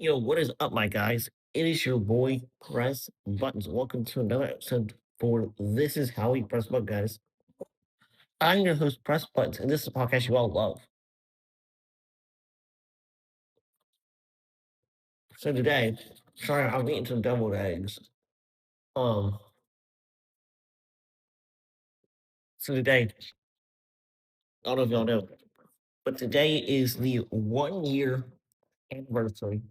Yo, what is up, my guys? It is your boy Press Buttons. Welcome to another episode for This Is How We Press Buttons, guys. I'm your host, Press Buttons, and this is a podcast you all love. So today, sorry, I'm eating some deviled eggs. Um, so today, I don't know if y'all know, but today is the 1 year anniversary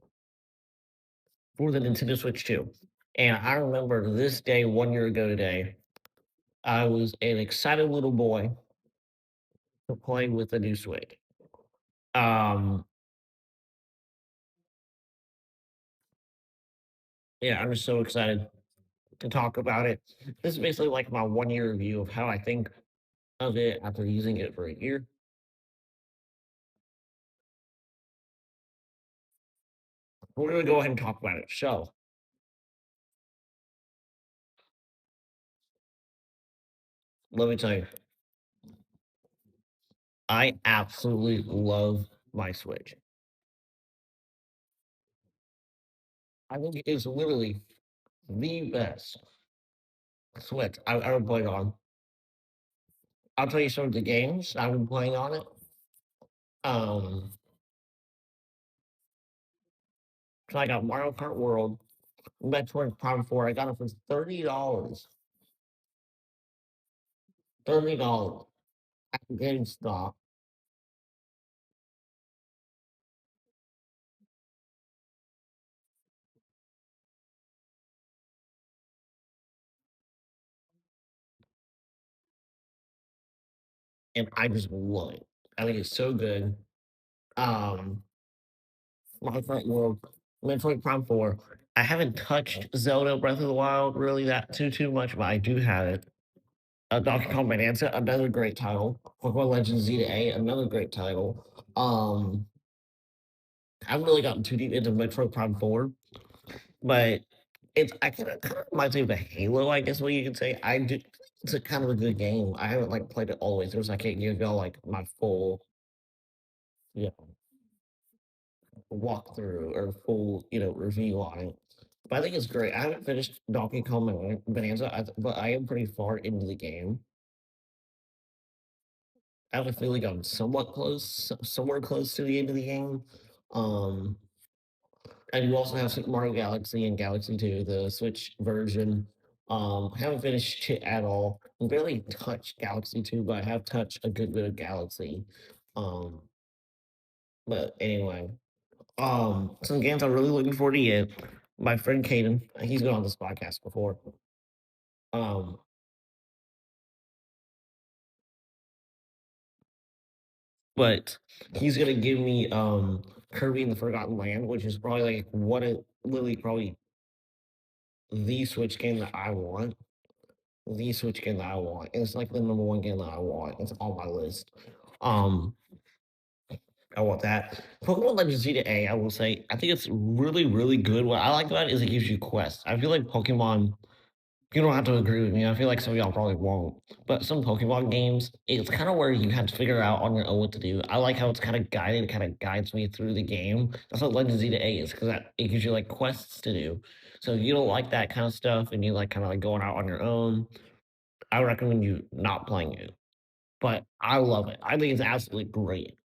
for the Nintendo Switch 2. And I remember this day 1 year ago today, I was an excited little boy to play with the new Switch. Um, yeah, I'm just so excited to talk about it. This is basically like my 1 year review of how I think of it after using it for a year. We're gonna go ahead and talk about it. So let me tell you, I absolutely love my Switch. I think it is literally the best Switch I've ever played on. I'll tell you some of the games I've been playing on it. Um, so I got Mario Kart World, Metroid Prime 4. I got it for $30. $30 at GameStop. And I just love it. I think it's so good. Um, Mario Kart World, Metroid Prime 4. I haven't touched Zelda Breath of the Wild really that too much, but I do have it. Donkey Kong Bonanza, another great title. Pokemon Legends Z to A, another great title. Um, I haven't really gotten too deep into Metroid Prime 4, but it's I kind of reminds me of a Halo, I guess what you could say. I do it's a kind of a good game. I haven't like played it all the way through, so I can't give y'all like my full yeah walkthrough or full review on it. But I think it's great. I haven't finished Donkey Kong Bonanza, but I am pretty far into the game. I have a feeling I'm somewhat close, somewhere close to the end of the game. Um, and you also have Super Mario Galaxy and Galaxy 2, the Switch version. Haven't finished it at all. Barely touched Galaxy 2, but I have touched a good bit of Galaxy. Um, but anyway, some games I'm really looking forward to get. My friend Caden, he's been on this podcast before. Um, but he's gonna give me Kirby and the Forgotten Land, which is probably like what it literally probably the Switch game that I want. The Switch game that I want. And it's like the number one game that I want. It's on my list. Um, I want that. Pokemon Legends Z to A, I will say, I think it's really, really good. What I like about it is it gives you quests. I feel like Pokemon you don't have to agree with me. I feel like some of y'all probably won't. But some Pokemon games, it's kind of where you have to figure out on your own what to do. I like how it's kind of guided, kind of guides me through the game. That's what Legends Z to A is, because it gives you like quests to do. So if you don't like that kind of stuff and you like kind of like going out on your own, I would recommend you not playing it. But I love it. I think it's absolutely great.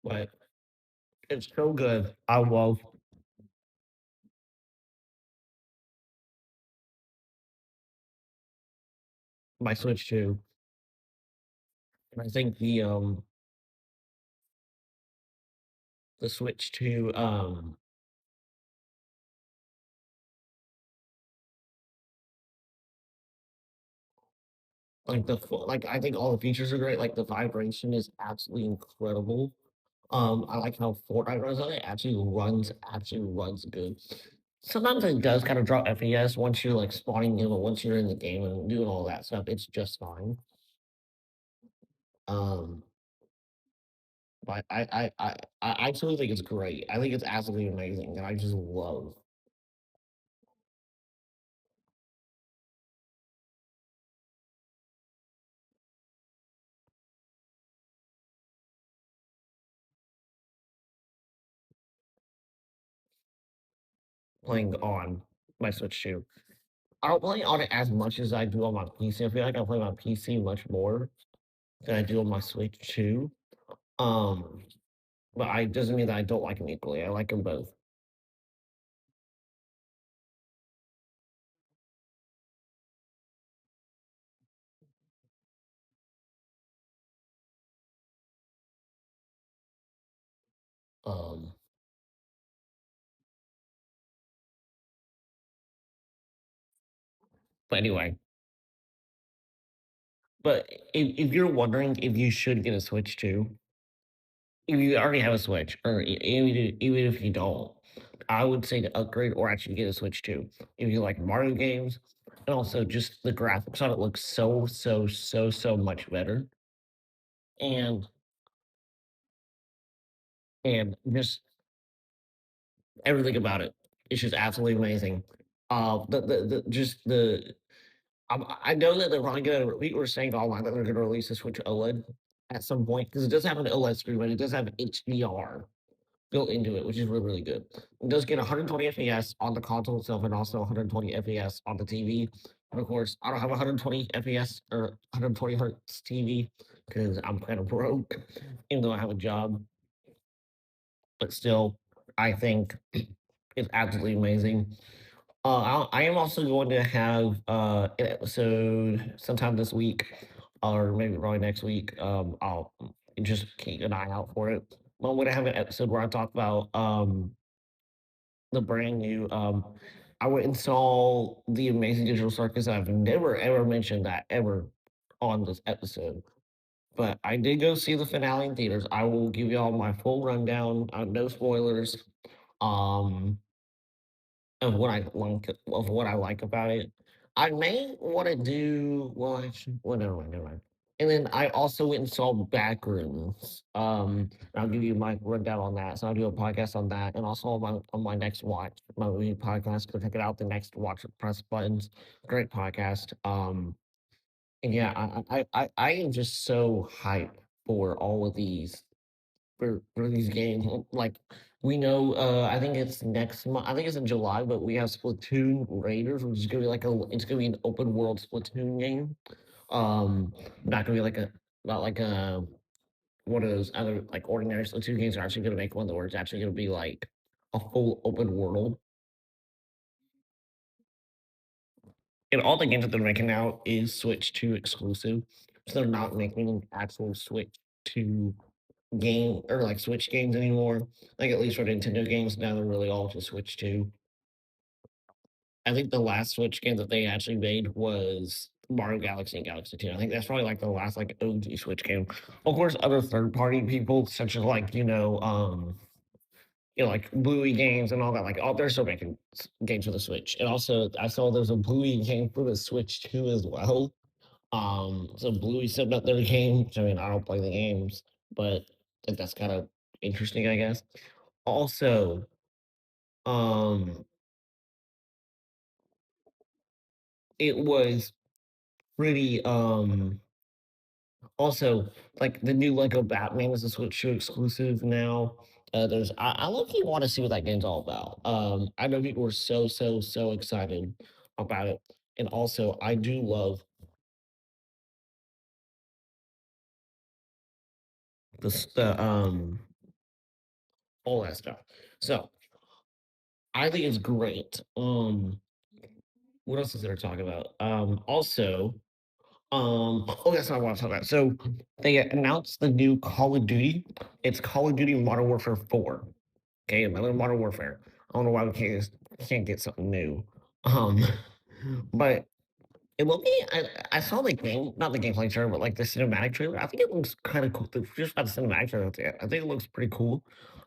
But it's so good. I love my Switch 2. And I think the Switch 2 like like I think all the features are great. Like the vibration is absolutely incredible. I like how Fortnite runs on it. Actually runs good. Sometimes it does kind of drop FPS once you're like spawning in, but once you're in the game and doing all that stuff, it's just fine. Um, but I actually think it's great. I think it's absolutely amazing, and I just love. playing on my Switch 2. I don't play on it as much as I do on my PC. I feel like I play my PC much more than I do on my Switch 2. Um, but I doesn't mean that I don't like them equally. I like them both. Um, but anyway, but if you're wondering if you should get a Switch 2, if you already have a Switch, or even if you don't, I would say to upgrade or actually get a Switch 2. If you like Mario games, and also just the graphics on it looks so much better. And just everything about it. It's just absolutely amazing. The just the I know that they're probably gonna. We were saying online that they're gonna release a Switch OLED at some point because it does have an OLED screen, but it does have HDR built into it, which is really good. It does get 120 FPS on the console itself, and also 120 FPS on the TV. And of course, I don't have 120 FPS or 120 hertz TV because I'm kind of broke, even though I have a job. But still, I think it's absolutely amazing. I am also going to have an episode sometime this week, or maybe probably next week. I'll just keep an eye out for it. But I'm going to have an episode where I talk about the brand new. I went and saw the Amazing Digital Circus. I've never ever mentioned that ever on this episode, but I did go see the finale in theaters. I will give you all my full rundown. No spoilers. Um, of what I like about it. I may wanna do well, actually well, never mind. And then I also went and saw Backrooms. I'll give you my rundown on that. So I'll do a podcast on that, and also on my next watch, my movie podcast. Go check it out. The next watch press buttons. Great podcast. And yeah, I am just so hyped for all of these for these games. Like we know, I think it's next month. I think it's in July, but we have Splatoon Raiders, which is gonna be like it's gonna be an open world Splatoon game. Not gonna be like a not like a one of those other like ordinary Splatoon games. Are actually gonna make one where it's actually gonna be like a full open world. And all the games that they're making now is Switch 2 exclusive, so they're not making an actual Switch 2 game or like Switch games anymore. Like at least for Nintendo games, now they're really all just Switch 2. I think the last Switch game that they actually made was Mario Galaxy and Galaxy 2. I think that's probably like the last like OG Switch game. Of course, other third party people such as like, like Bluey games and all that, like they're still making games for the Switch. And also I saw there's a Bluey game for the Switch too as well. So Bluey set up their game. Which, I mean, I don't play the games, but that's kind of interesting, I guess. Also, um, it was pretty also like the new Lego Batman is a Switch 2 exclusive now. There's I look you want to see what that game's all about. I know people were so excited about it. And also I do love the all that stuff. So I think it's great. What else is there to talk about? Also, oh, that's not what I'm talking about. So they announced the new Call of Duty. It's Call of Duty Modern Warfare 4. Okay, another Modern Warfare. I don't know why we can't get something new. Um, but it will be. I saw the game, not the gameplay trailer, but like the cinematic trailer. I think it looks kind of cool. Just about the cinematic trailer, I think it looks pretty cool.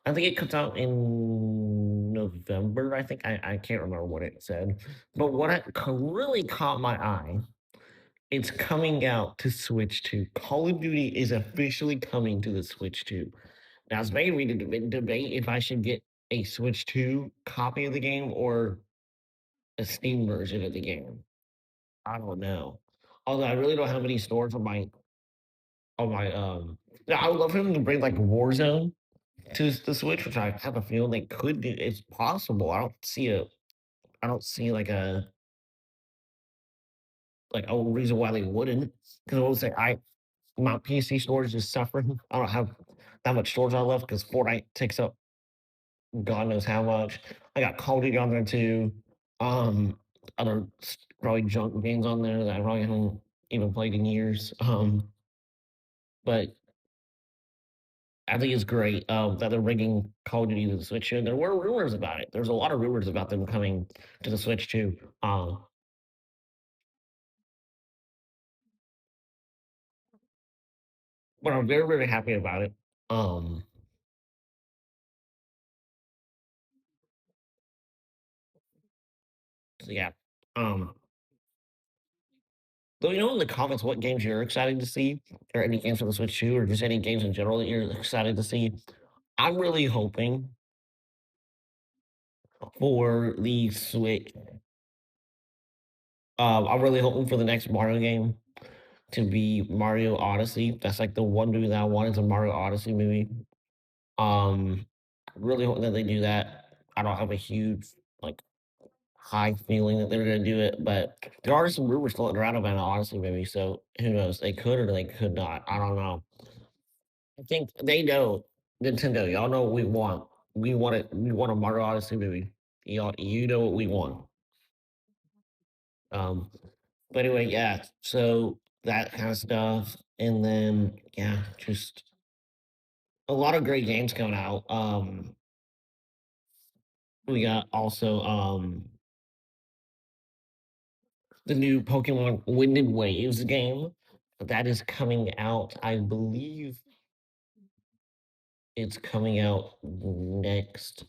I think it comes out in November. I think I can't remember what it said, but really caught my eye, it's coming out to Switch 2. Call of Duty is officially coming to the Switch 2. Now, it's making me debate if I should get a Switch 2 copy of the game or a Steam version of the game. I don't know. Although I really don't have any stores on my now, I would love for them to bring like Warzone to the Switch, which I have a feeling they could do. It's possible. I don't see it. don't see like a reason why they wouldn't. Because I will say my PC storage is suffering. I don't have that much storage on left because Fortnite takes up God knows how much. I got Call of Duty on there too. Um, probably junk games on there that I probably haven't even played in years. But I think it's great that they're bringing Call of Duty to the Switch. And there were rumors about it. There's a lot of rumors about them coming to the Switch too. But I'm very, very happy about it. Um, so yeah. Um, Let me know in the comments what games you're excited to see, or any games for the Switch 2, or just any games in general that you're excited to see. I'm really hoping for the Switch. I'm really hoping for the next Mario game to be Mario Odyssey. That's like the one movie that I want is a Mario Odyssey movie. Um, really hoping that they do that. I don't have a huge like high feeling that they're gonna do it, but there are some rumors floating around about an Odyssey movie. So who knows? They could or they could not. I don't know. I think they know Nintendo. Y'all know what we want. We want it. We want a Mario Odyssey movie. Y'all, you know what we want. Um, but anyway, yeah. So that kind of stuff, and then yeah, just a lot of great games coming out. We got also the new Pokemon Wind and Waves game that is coming out. I believe it's coming out next.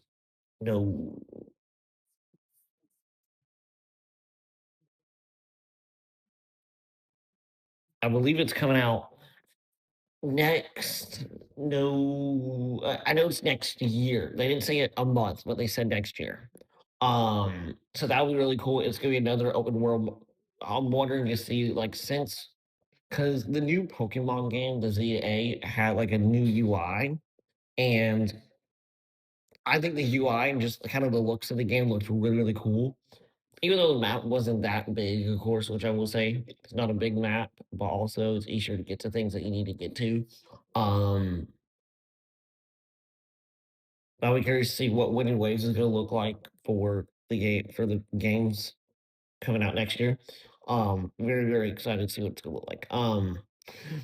No, I believe it's coming out next. No, I know it's next year. They didn't say it a month, but they said next year. So that would be really cool. It's gonna be another open world. I'm wondering to see like since because the new Pokemon game, the ZA, had like a new UI, and I think the UI and just kind of the looks of the game looks really, really cool. Even though the map wasn't that big, of course, which I will say it's not a big map, but also it's easier to get to things that you need to get to. Um, I'll be curious to see what Winning Waves is going to look like for the games coming out next year. Very very excited to see what it's going to look like.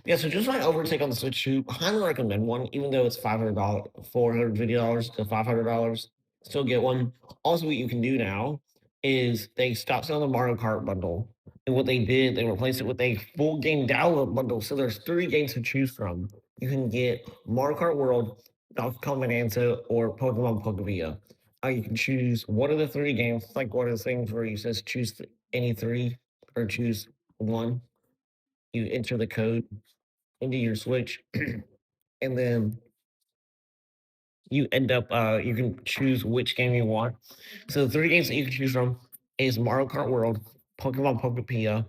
Yeah, so just my overtake on the Switch 2, highly recommend one, even though it's $500, $450 to $500. Still get one. Also, what you can do now is they stopped selling the Mario Kart bundle. And what they did, they replaced it with a full game download bundle. So there's three games to choose from. You can get Mario Kart World, Donkey Kong Bonanza, or Pokemon Pokevia. You can choose one of the three games. It's like one of those things where you says choose any three or choose one. You enter the code into your Switch, and then you end up you can choose which game you want. So the three games that you can choose from is Mario Kart World, Pokemon Pokepia,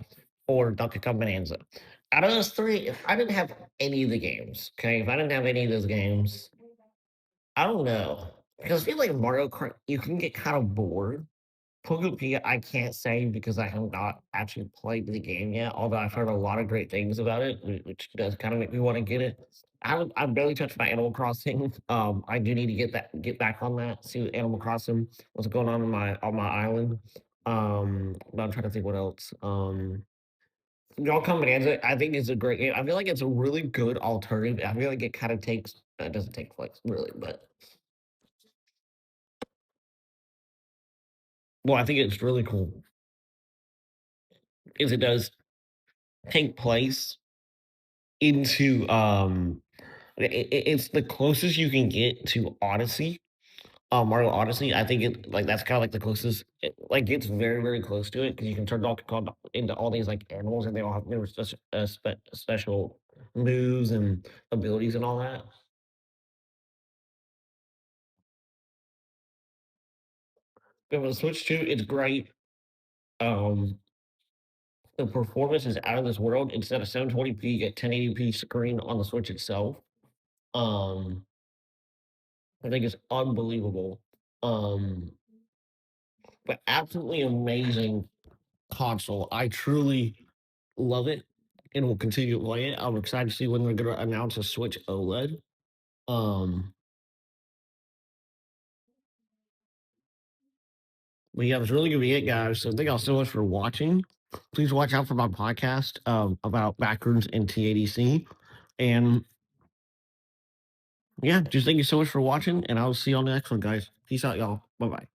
or Donkey Kong Bonanza. Out of those three, if I didn't have any of the games, okay, if I didn't have any of those games, I don't know. Because I feel like Mario Kart, you can get kind of bored. Pokemon, I can't say because I have not actually played the game yet, although I've heard a lot of great things about it, which does kind of make me want to get it. I've barely touched my Animal Crossing. I do need to get back on that, see what Animal Crossing, what's going on my island. But I'm trying to think what else. Y'all Come Bonanza, I think is a great game. I feel like it's a really good alternative. I feel like it kind of takes it doesn't take flex really, but well, I think it's really cool is it does take place into it's the closest you can get to Odyssey, Mario Odyssey. I think it like that's kind of like the closest. Like it's very very close to it because you can turn Donkey Kong into all these like animals and they all have their special moves and abilities and all that. But with Switch 2, it's great. Um, the performance is out of this world. Instead of 720p, you get 1080p screen on the Switch itself. Um, I think it's unbelievable. Um, but absolutely amazing console. I truly love it and will continue to play it. I'm excited to see when they're going to announce a Switch OLED. Um, but yeah, that's really going to be it, guys. So thank y'all so much for watching. Please watch out for my podcast about Backrooms and TADC. And yeah, just thank you so much for watching, and I'll see you on the next one, guys. Peace out, y'all. Bye bye.